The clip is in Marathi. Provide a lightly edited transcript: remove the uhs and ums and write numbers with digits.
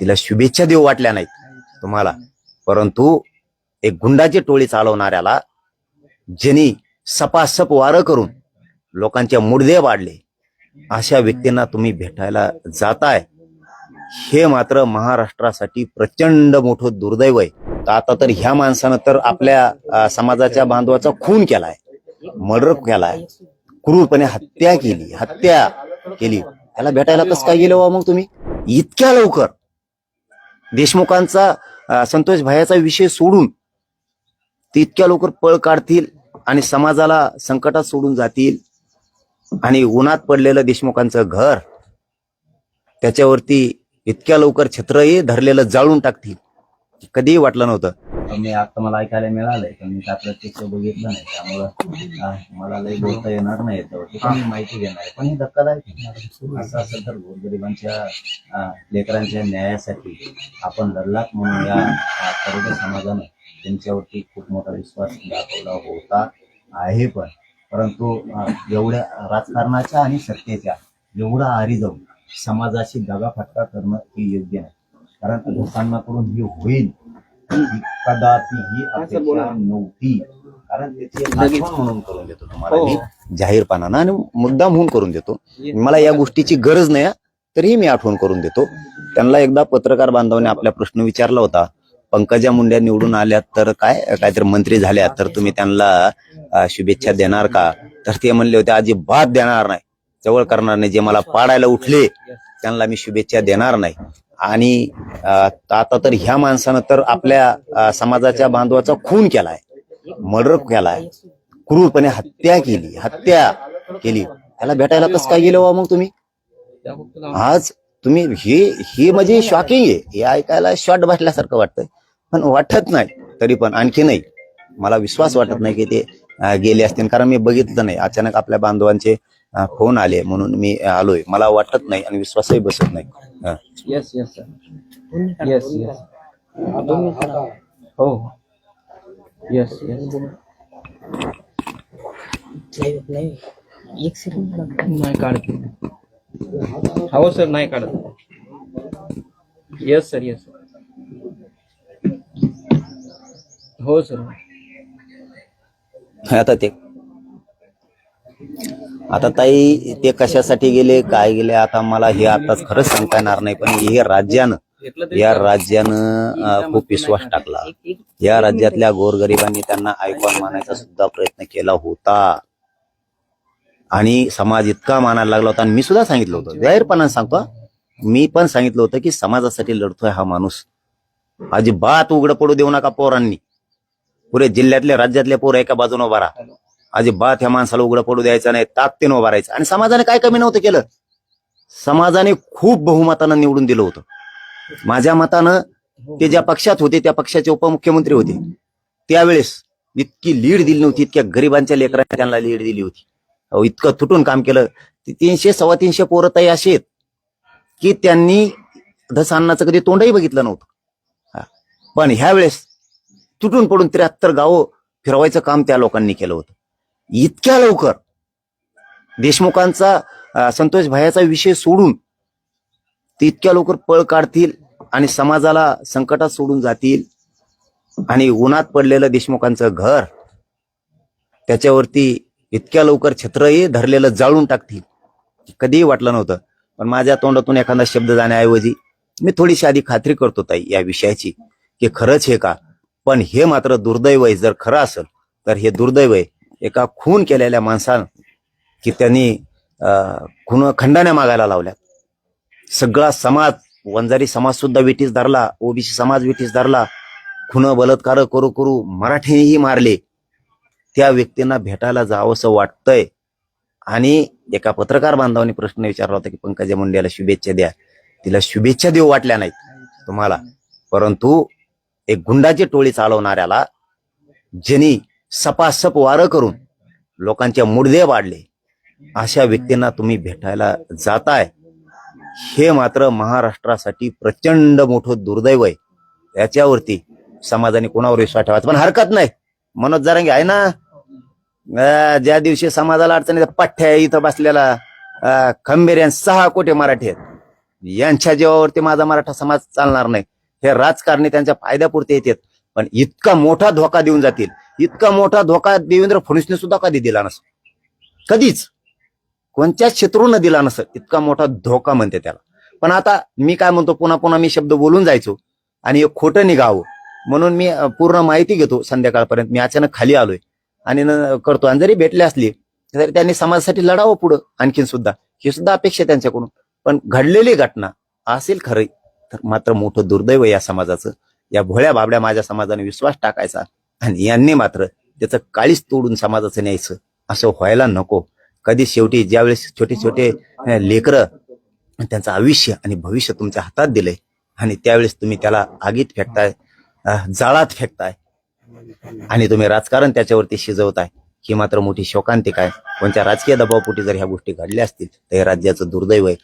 तिला शुभेच्छा देऊ वाटल्या नाहीत तुम्हाला, परंतु एक गुंडाची टोळी चालवणाऱ्याला ज्यांनी सपासप वारं करून लोकांचे मुडदे वाढले अशा व्यक्तींना तुम्ही भेटायला जाताय, हे मात्र महाराष्ट्रासाठी प्रचंड मोठं दुर्दैव आहे. आता तर ह्या माणसानं तर आपल्या समाजाच्या बांधवाचा खून केलाय, मर्डर केलाय, क्रूरपणे हत्या केली. त्याला भेटायला कसं काय गेलो मग तुम्ही इतक्या लवकर? देशमुखांचा संतोष भायाचा विषय सोडून ते इतक्या लवकर पळ काढतील आणि समाजाला संकटात सोडून जातील आणि उन्हात पडलेलं देशमुखांचं घर त्याच्यावरती इतक्या लवकर छत्रही धरलेलं जाळून टाकतील, कधीही वाटलं नव्हतं. मी आता मला ऐकायला मिळालंय, पण मी त्या प्रत्यक्ष बघितलं नाही, त्यामुळं मला लई बोलता येणार नाही याच्यावरती, पण मी माहिती घेणार आहे. पण हे धक्कादायक असं असेल तर गोरगरिबांच्या लेकरांच्या न्यायासाठी आपण लढलात म्हणून या सर्व समाजानं त्यांच्यावरती खूप मोठा विश्वास दाखवला होता आहे. परंतु एवढ्या राजकारणाच्या आणि सत्तेच्या एवढा आरी जाऊन समाजाशी दगाफटका करणं हे योग्य नाही. कारण लोकांकडून ही होईल कदापि ही अपेक्षा नव्हती. कारण त्याची आठवण म्हणून करून देतो तुम्हाला मी जाहीरपणानं आणि मुद्दाम होऊन करून देतो. मला या गोष्टीची गरज नाही तरीही मी आठवण करून देतो. त्यांना एकदा पत्रकार बांधवाने आपला प्रश्न विचारला होता, पंकजा मुंडे निवडून आल्यात तर काहीतरी मंत्री झाल्या तर तुम्ही त्यांना शुभेच्छा देणार का? तर ते म्हणले होते अजिबात देणार नाही, जवळ करणार नाही. जे मला पाडायला उठले त्यांना मी शुभेच्छा देणार नाही. आणि आता तर ह्या माणसानं तर आपल्या समाजाच्या बांधवाचा खून केलाय, मर्डर केलाय, क्रूरपणे हत्या केली. त्याला भेटायला कसं काय गेलो मग तुम्ही आज? तुम्ही हे म्हणजे शॉकिंग आहे. हे ऐकायला शॉट बसल्यासारखं वाटतंय, पण वाटत नाही. तरी पण आणखी नाही, मला विश्वास वाटत नाही की ते गेले असतील, कारण मी बघितलं नाही. अचानक आपल्या बांधवांचे फोन आले म्हणून मी आलोय. मला वाटत नाही आणि विश्वासही बसत नाही. येस हो येस एक सेकंड नाही काढत. हो सर नाही काढत. येस सर हो सर. आता ताई ते कशासाठी गेले काय गेले आता मला हे आताच खरंच सांगता येणार नाही. पण या राज्यानं खूप विश्वास टाकला. या राज्यातल्या गोरगरिबांनी त्यांना आयकॉन मानायचा सुद्धा प्रयत्न केला होता आणि समाज इतका मानायला लागला होता. आणि मी सुद्धा सांगितलं होतं, जाहीरपणाने सांगतो, मी पण सांगितलं होतं की समाजासाठी लढतोय हा माणूस, अजिबात उघडं पडू देऊ नका. पोरांनी पुरे जिल्ह्यातले राज्यातले पोरं एका बाजूने उभा राहा, अजिबात ह्या माणसाला उघडं पडू द्यायचं नाही, ताकदीनं उभा राहायचं. आणि समाजाने काय कमी नव्हतं केलं, समाजाने खूप बहुमतानं निवडून दिलं होतं. माझ्या मतानं ते ज्या पक्षात होते त्या पक्षाचे उपमुख्यमंत्री होते, त्यावेळेस इतकी लीड दिली नव्हती, इतक्या गरिबांच्या लेकरांनी त्यांना लीड दिली होती. इतकं तुटून काम केलं. 300-325 पोरं ताई असे आहेत की त्यांनी धसान्नाचं कधी तोंडही बघितलं नव्हतं. पण ह्यावेळेस तुटून पडून 73 गावं फिरवायचं काम त्या लोकांनी केलं होतं. इतक्या लवकर देशमुखांचा संतोष भायाचा विषय सोडून ते इतक्या लवकर पळ काढतील आणि समाजाला संकटात सोडून जातील आणि उन्हात पडलेलं देशमुखांचं घर त्याच्यावरती इतक्या लवकर छत्रही धरलेलं जाळून टाकतील, कधीही वाटलं नव्हतं. पण माझ्या तोंडातून एखादा शब्द जाण्याऐवजी मी थोडीशी आधी खात्री करतो ताई या विषयाची की खरंच हे का. पण हे मात्र दुर्दैव आहे. जर खरं असेल तर हे दुर्दैव आहे एका खून केलेल्या माणसानं की त्यांनी खंडण्या मागायला लावल्या. सगळा समाज, वंजारी समाज सुद्धा विटीस धरला, ओबीसी समाज विटीस धरला, खून बलात्कार करू मराठीही मारले. त्या व्यक्तींना भेटायला जावंसं वाटतंय. आणि एका पत्रकार बांधवाने प्रश्न विचारला होता की पंकजा मुंडेला शुभेच्छा द्या. तिला शुभेच्छा देऊ वाटल्या नाहीत तुम्हाला, परंतु एक गुंडाची टोळी चालवणाऱ्याला ज्यांनी सपासप वारं करून लोकांचे मुडदे वाढले अशा व्यक्तींना तुम्ही भेटायला जाताय, हे मात्र महाराष्ट्रासाठी प्रचंड मोठं दुर्दैव आहे. याच्यावरती समाजाने कोणावर विश्वास ठेवायचा. पण हरकत नाही, मनोज जरांगे आहे ना, ज्या दिवशी समाजाला अडचणीचा पठ्ठ्या इथं बसलेला खंबेर 6 कोटी मराठी आहेत. यांच्या जीवावरती माझा मराठा समाज चालणार नाही. हे राजकारणी त्यांच्या फायद्यापुरते येतात, पण इतका मोठा धोका देऊन जातील, इतका मोठा धोका देवेंद्र फडणवीसने सुद्धा कधी दिला नसतो. कधीच कोणत्याच क्षेत्रानं दिला नसत इतका मोठा धोका म्हणते त्याला. पण आता मी काय म्हणतो, पुन्हा पुन्हा मी शब्द बोलून जायचो आणि हे खोटं निघावं म्हणून मी पूर्ण माहिती घेतो संध्याकाळपर्यंत. मी अचानक खाली आलोय आणि करतो. आणि जरी भेटले असले तरी त्यांनी समाजासाठी लढावं पुढं आणखीन सुद्धा, ही सुद्धा अपेक्षा त्यांच्याकडून. पण घडलेली घटना असेल खरं तर मात्र मोठं दुर्दैव या समाजाचं. या भोळ्या बाबड्या माझ्या समाजाने विश्वास टाकायचा आणि यांनी मात्र त्याचं काळीच तोडून समाजाचं न्यायचं, असं व्हायला नको. कधी शेवटी ज्यावेळेस छोटे छोटे लेकरं त्यांचं आयुष्य आणि भविष्य तुमच्या हातात दिलंय आणि त्यावेळेस तुम्ही त्याला आगीत फेकताय, जाळात फेकताय आणि तुम्ही राजकारण त्याच्यावरती शिजवताय, ही मात्र मोठी शोकांतिक आहे. कोणत्या राजकीय दबावपोटी जर ह्या गोष्टी घडल्या असतील तर हे राज्याचं दुर्दैव आहे.